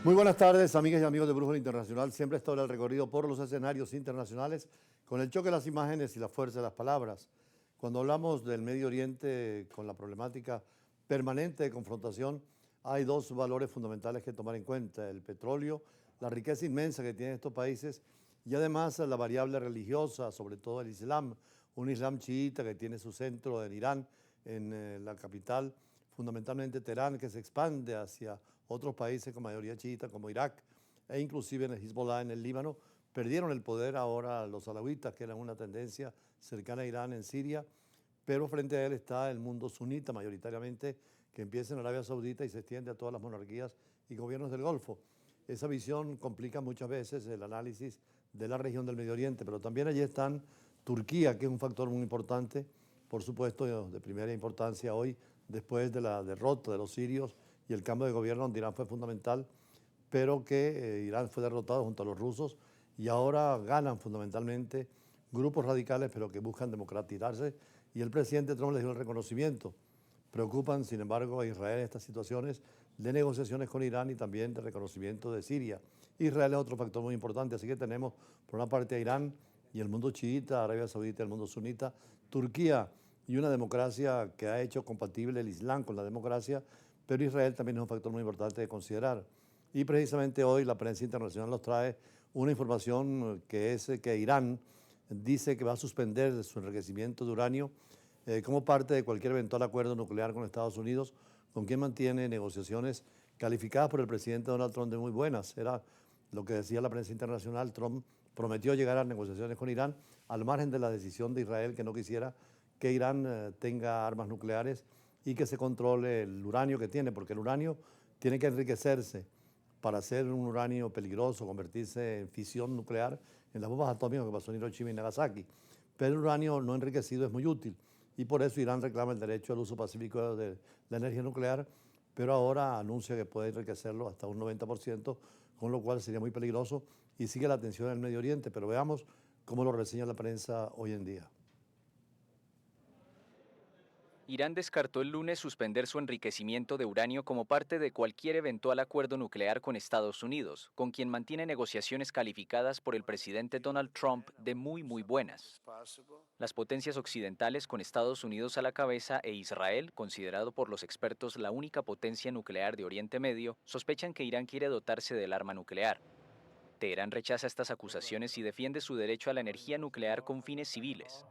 Muy buenas tardes, amigas y amigos de Brújula Internacional. Siempre está el recorrido por los escenarios internacionales con el choque de las imágenes y la fuerza de las palabras. Cuando hablamos del Medio Oriente con la problemática permanente de confrontación, hay dos valores fundamentales que tomar en cuenta: el petróleo, la riqueza inmensa que tienen estos países, y además la variable religiosa, sobre todo el Islam, un Islam chiita que tiene su centro en Irán, en la capital, fundamentalmente Teherán, que se expande hacia otros países con mayoría chiita como Irak e inclusive en el Hezbollah en el Líbano. Perdieron el poder ahora los alawitas, que eran una tendencia cercana a Irán en Siria, pero frente a él está el mundo sunita mayoritariamente, que empieza en Arabia Saudita y se extiende a todas las monarquías y gobiernos del Golfo. Esa visión complica muchas veces el análisis de la región del Medio Oriente, pero también allí están Turquía, que es un factor muy importante, por supuesto de primera importancia hoy, después de la derrota de los sirios y el cambio de gobierno donde Irán fue fundamental, pero que Irán fue derrotado junto a los rusos y ahora ganan fundamentalmente grupos radicales, pero que buscan democratizarse, y el presidente Trump les dio el reconocimiento. Preocupan, sin embargo, a Israel estas situaciones de negociaciones con Irán y también de reconocimiento de Siria. Israel es otro factor muy importante, así que tenemos por una parte a Irán y el mundo chiita, Arabia Saudita, el mundo sunita, Turquía y una democracia que ha hecho compatible el Islam con la democracia, pero Israel también es un factor muy importante de considerar. Y precisamente hoy la prensa internacional nos trae una información que es que Irán dice que va a suspender su enriquecimiento de uranio como parte de cualquier eventual acuerdo nuclear con Estados Unidos, con quien mantiene negociaciones calificadas por el presidente Donald Trump de muy buenas. Era lo que decía la prensa internacional. Trump prometió llegar a negociaciones con Irán al margen de la decisión de Israel, que no quisiera que Irán tenga armas nucleares y que se controle el uranio que tiene, porque el uranio tiene que enriquecerse para ser un uranio peligroso, convertirse en fisión nuclear en las bombas atómicas que pasó en Hiroshima y Nagasaki. Pero el uranio no enriquecido es muy útil y por eso Irán reclama el derecho al uso pacífico de la energía nuclear, pero ahora anuncia que puede enriquecerlo hasta un 90%, con lo cual sería muy peligroso, y sigue la tensión en el Medio Oriente. Pero veamos cómo lo reseña la prensa hoy en día. Irán descartó el lunes suspender su enriquecimiento de uranio como parte de cualquier eventual acuerdo nuclear con Estados Unidos, con quien mantiene negociaciones calificadas por el presidente Donald Trump de muy buenas. Las potencias occidentales, con Estados Unidos a la cabeza e Israel, considerado por los expertos la única potencia nuclear de Oriente Medio, sospechan que Irán quiere dotarse del arma nuclear. Teherán rechaza estas acusaciones y defiende su derecho a la energía nuclear con fines civiles.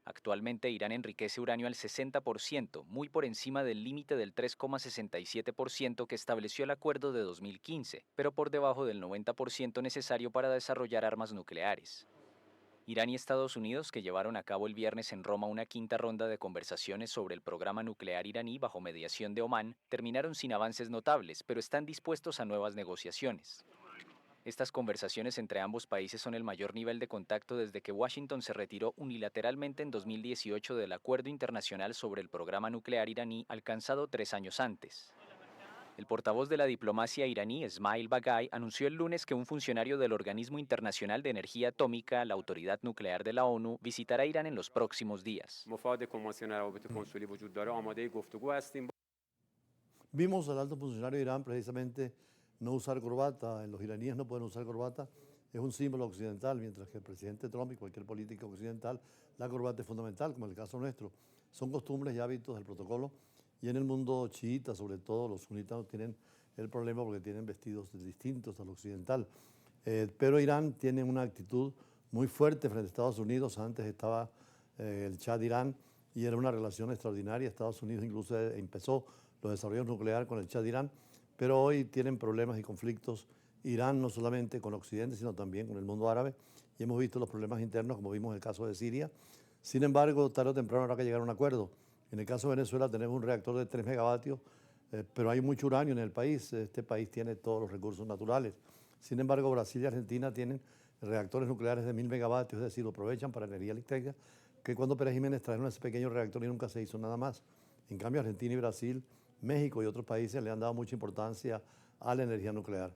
Actualmente Irán enriquece uranio al 60%, muy por encima del límite del 3,67% que estableció el acuerdo de 2015, pero por debajo del 90% necesario para desarrollar armas nucleares. Irán y Estados Unidos, que llevaron a cabo el viernes en Roma una quinta ronda de conversaciones sobre el programa nuclear iraní bajo mediación de Omán, terminaron sin avances notables, pero están dispuestos a nuevas negociaciones. Estas conversaciones entre ambos países son el mayor nivel de contacto desde que Washington se retiró unilateralmente en 2018 del Acuerdo Internacional sobre el Programa Nuclear iraní alcanzado 3 años antes. El portavoz de la diplomacia iraní, Esmail Bagay, anunció el lunes que un funcionario del Organismo Internacional de Energía Atómica, la Autoridad Nuclear de la ONU, visitará Irán en los próximos días. Vimos al alto funcionario de Irán precisamente no usar corbata. Los iraníes no pueden usar corbata. Es un símbolo occidental, mientras que el presidente Trump y cualquier político occidental, la corbata es fundamental, como en el caso nuestro. Son costumbres y hábitos del protocolo. Y en el mundo chiita, sobre todo, los sunitas tienen el problema porque tienen vestidos distintos al occidental. Pero Irán tiene una actitud muy fuerte frente a Estados Unidos. Antes estaba el Shah de Irán y era una relación extraordinaria. Estados Unidos incluso empezó los desarrollos nucleares con el Shah de Irán, pero hoy tienen problemas y conflictos Irán no solamente con Occidente, sino también con el mundo árabe, y hemos visto los problemas internos, como vimos en el caso de Siria. Sin embargo, tarde o temprano habrá que llegar a un acuerdo. En el caso de Venezuela tenemos un reactor de 3 megavatios, pero hay mucho uranio en el país. Este país tiene todos los recursos naturales. Sin embargo, Brasil y Argentina tienen reactores nucleares de 1000 megavatios, es decir, lo aprovechan para energía eléctrica, que cuando Pérez Jiménez trajeron ese pequeño reactor y nunca se hizo nada más. En cambio, Argentina y Brasil, México y otros países le han dado mucha importancia a la energía nuclear.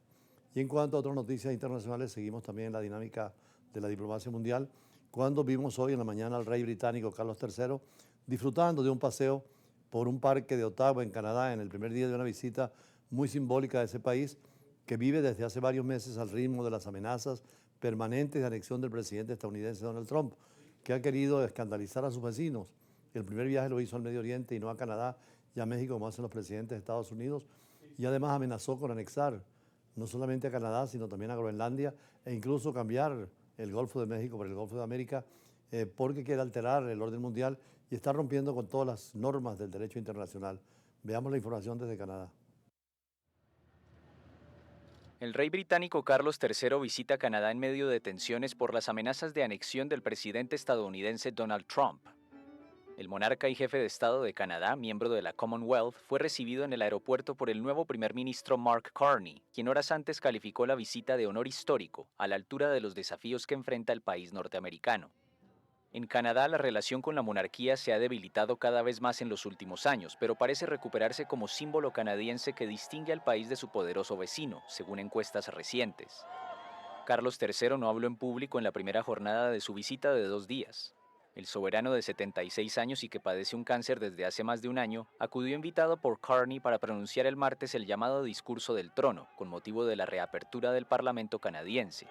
Y en cuanto a otras noticias internacionales, seguimos también la dinámica de la diplomacia mundial, cuando vimos hoy en la mañana al rey británico Carlos III disfrutando de un paseo por un parque de Ottawa, en Canadá, en el primer día de una visita muy simbólica de ese país, que vive desde hace varios meses al ritmo de las amenazas permanentes de anexión del presidente estadounidense Donald Trump, que ha querido escandalizar a sus vecinos. El primer viaje lo hizo al Medio Oriente y no a Canadá y a México, como hacen los presidentes de Estados Unidos, y además amenazó con anexar no solamente a Canadá, sino también a Groenlandia, e incluso cambiar el Golfo de México por el Golfo de América, porque quiere alterar el orden mundial y está rompiendo con todas las normas del derecho internacional. Veamos la información desde Canadá. El rey británico Carlos III visita Canadá en medio de tensiones por las amenazas de anexión del presidente estadounidense Donald Trump. El monarca y jefe de Estado de Canadá, miembro de la Commonwealth, fue recibido en el aeropuerto por el nuevo primer ministro Mark Carney, quien horas antes calificó la visita de honor histórico, a la altura de los desafíos que enfrenta el país norteamericano. En Canadá, la relación con la monarquía se ha debilitado cada vez más en los últimos años, pero parece recuperarse como símbolo canadiense que distingue al país de su poderoso vecino, según encuestas recientes. Carlos III no habló en público en la primera jornada de su visita de 2 días. El soberano de 76 años y que padece un cáncer desde hace más de un año, acudió invitado por Carney para pronunciar el martes el llamado Discurso del Trono, con motivo de la reapertura del Parlamento canadiense.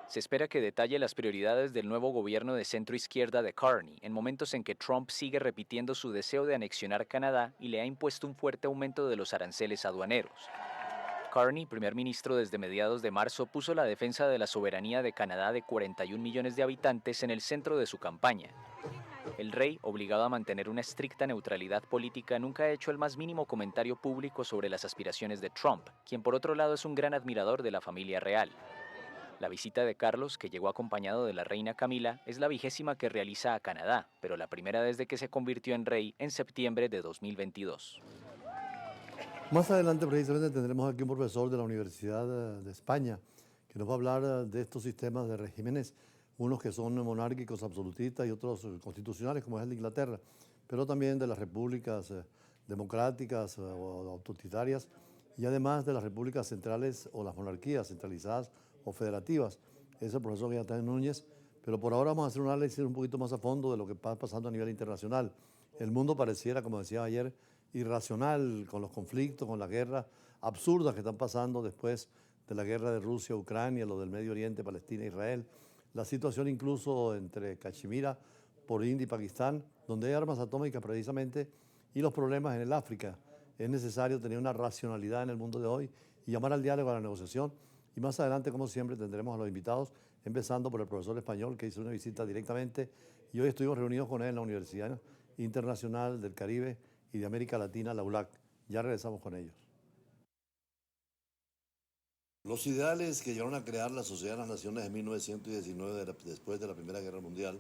Se espera que detalle las prioridades del nuevo gobierno de centro-izquierda de Carney, en momentos en que Trump sigue repitiendo su deseo de anexionar Canadá y le ha impuesto un fuerte aumento de los aranceles aduaneros. Carney, primer ministro desde mediados de marzo, puso la defensa de la soberanía de Canadá de 41 millones de habitantes en el centro de su campaña. El rey, obligado a mantener una estricta neutralidad política, nunca ha hecho el más mínimo comentario público sobre las aspiraciones de Trump, quien por otro lado es un gran admirador de la familia real. La visita de Carlos, que llegó acompañado de la reina Camila, es la 20ª que realiza a Canadá, pero la primera desde que se convirtió en rey en septiembre de 2022. Más adelante precisamente tendremos aquí un profesor de la Universidad de España que nos va a hablar de estos sistemas de regímenes, unos que son monárquicos absolutistas y otros constitucionales como es el de Inglaterra, pero también de las repúblicas democráticas o autoritarias y además de las repúblicas centrales o las monarquías centralizadas o federativas. Es el profesor Gaetano Núñez, pero por ahora vamos a hacer un análisis un poquito más a fondo de lo que está pasando a nivel internacional. El mundo pareciera, como decía ayer, irracional con los conflictos, con las guerras absurdas que están pasando después de la guerra de Rusia, Ucrania, lo del Medio Oriente, Palestina, Israel, la situación incluso entre Cachemira por India y Pakistán, donde hay armas atómicas precisamente, y los problemas en el África. Es necesario tener una racionalidad en el mundo de hoy y llamar al diálogo, a la negociación. Y más adelante, como siempre, tendremos a los invitados, empezando por el profesor español que hizo una visita directamente y hoy estuvimos reunidos con él en la Universidad Internacional del Caribe y de América Latina, la ULAC. Ya regresamos con ellos. Los ideales que llevaron a crear la Sociedad de las Naciones en 1919, después de la Primera Guerra Mundial,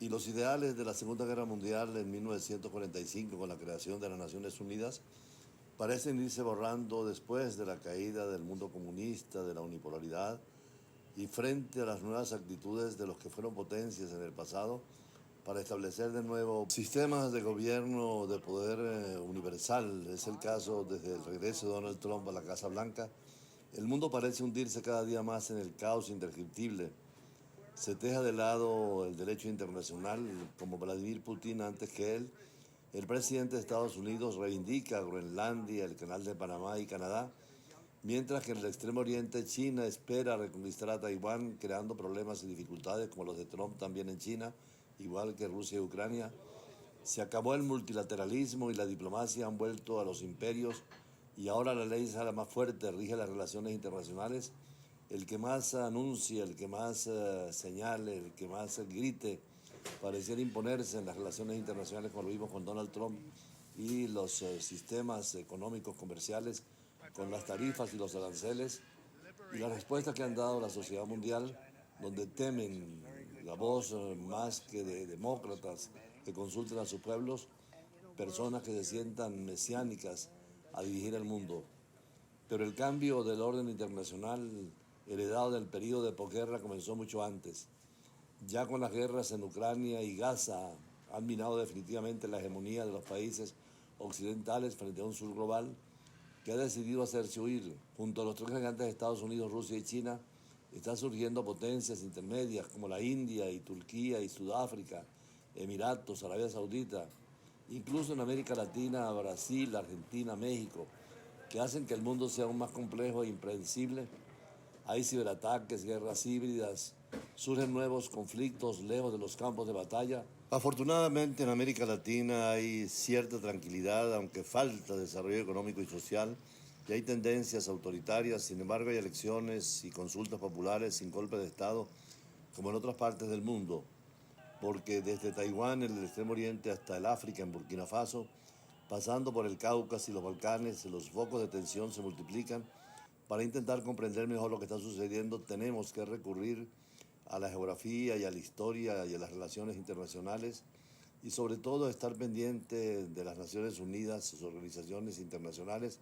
y los ideales de la Segunda Guerra Mundial en 1945, con la creación de las Naciones Unidas, parecen irse borrando después de la caída del mundo comunista, de la unipolaridad, y frente a las nuevas actitudes de los que fueron potencias en el pasado, para establecer de nuevo sistemas de gobierno de poder universal. Es el caso desde el regreso de Donald Trump a la Casa Blanca. El mundo parece hundirse cada día más en el caos indescriptible. Se deja de lado el derecho internacional, como Vladimir Putin antes que él. El presidente de Estados Unidos reivindica Groenlandia, el Canal de Panamá y Canadá, mientras que en el Extremo Oriente China espera reconquistar a Taiwán, creando problemas y dificultades como los de Trump también en China, igual que Rusia y Ucrania. Se acabó el multilateralismo y la diplomacia han vuelto a los imperios y ahora la ley es la más fuerte, rige las relaciones internacionales. El que más anuncie, el que más señale, el que más grite, pareciera imponerse en las relaciones internacionales, como lo vimos con Donald Trump y los sistemas económicos comerciales, con las tarifas y los aranceles, y la respuesta que han dado la sociedad mundial, donde temen la voz más que de demócratas que consulten a sus pueblos, personas que se sientan mesiánicas a dirigir el mundo. Pero el cambio del orden internacional heredado del periodo de posguerra comenzó mucho antes. Ya con las guerras en Ucrania y Gaza han minado definitivamente la hegemonía de los países occidentales frente a un sur global que ha decidido hacerse huir. Junto a los tres gigantes de Estados Unidos, Rusia y China, están surgiendo potencias intermedias como la India y Turquía y Sudáfrica, Emiratos, Arabia Saudita, incluso en América Latina, Brasil, Argentina, México, que hacen que el mundo sea aún más complejo e impredecible. Hay ciberataques, guerras híbridas, surgen nuevos conflictos lejos de los campos de batalla. Afortunadamente en América Latina hay cierta tranquilidad, aunque falta desarrollo económico y social, y hay tendencias autoritarias. Sin embargo, hay elecciones y consultas populares sin golpe de Estado, como en otras partes del mundo, porque desde Taiwán, en el Extremo Oriente, hasta el África, en Burkina Faso, pasando por el Cáucaso y los Balcanes, los focos de tensión se multiplican. Para intentar comprender mejor lo que está sucediendo, tenemos que recurrir a la geografía y a la historia y a las relaciones internacionales, y sobre todo estar pendiente de las Naciones Unidas, sus organizaciones internacionales,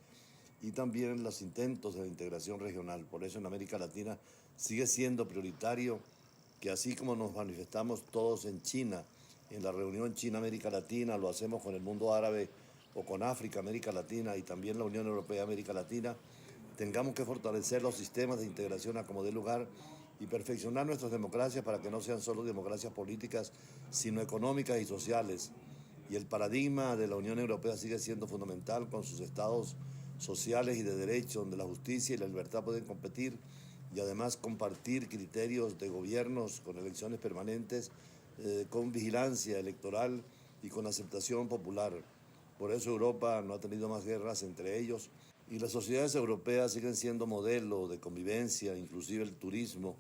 y también los intentos de la integración regional. Por eso en América Latina sigue siendo prioritario que, así como nos manifestamos todos en China, en la reunión China-América Latina, lo hacemos con el mundo árabe o con África, América Latina, y también la Unión Europea, América Latina, tengamos que fortalecer los sistemas de integración a como dé lugar y perfeccionar nuestras democracias para que no sean solo democracias políticas, sino económicas y sociales. Y el paradigma de la Unión Europea sigue siendo fundamental, con sus estados sociales y de derecho, donde la justicia y la libertad pueden competir, y además compartir criterios de gobiernos con elecciones permanentes, con vigilancia electoral y con aceptación popular. Por eso Europa no ha tenido más guerras entre ellos, y las sociedades europeas siguen siendo modelo de convivencia. Inclusive el turismo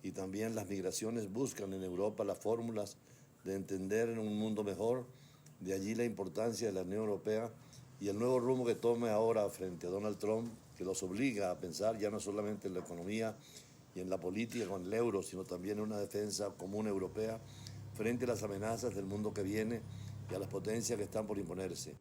y también las migraciones buscan en Europa las fórmulas de entender en un mundo mejor. De allí la importancia de la Unión Europea y el nuevo rumbo que tome ahora frente a Donald Trump, que los obliga a pensar ya no solamente en la economía y en la política con el euro, sino también en una defensa común europea frente a las amenazas del mundo que viene y a las potencias que están por imponerse.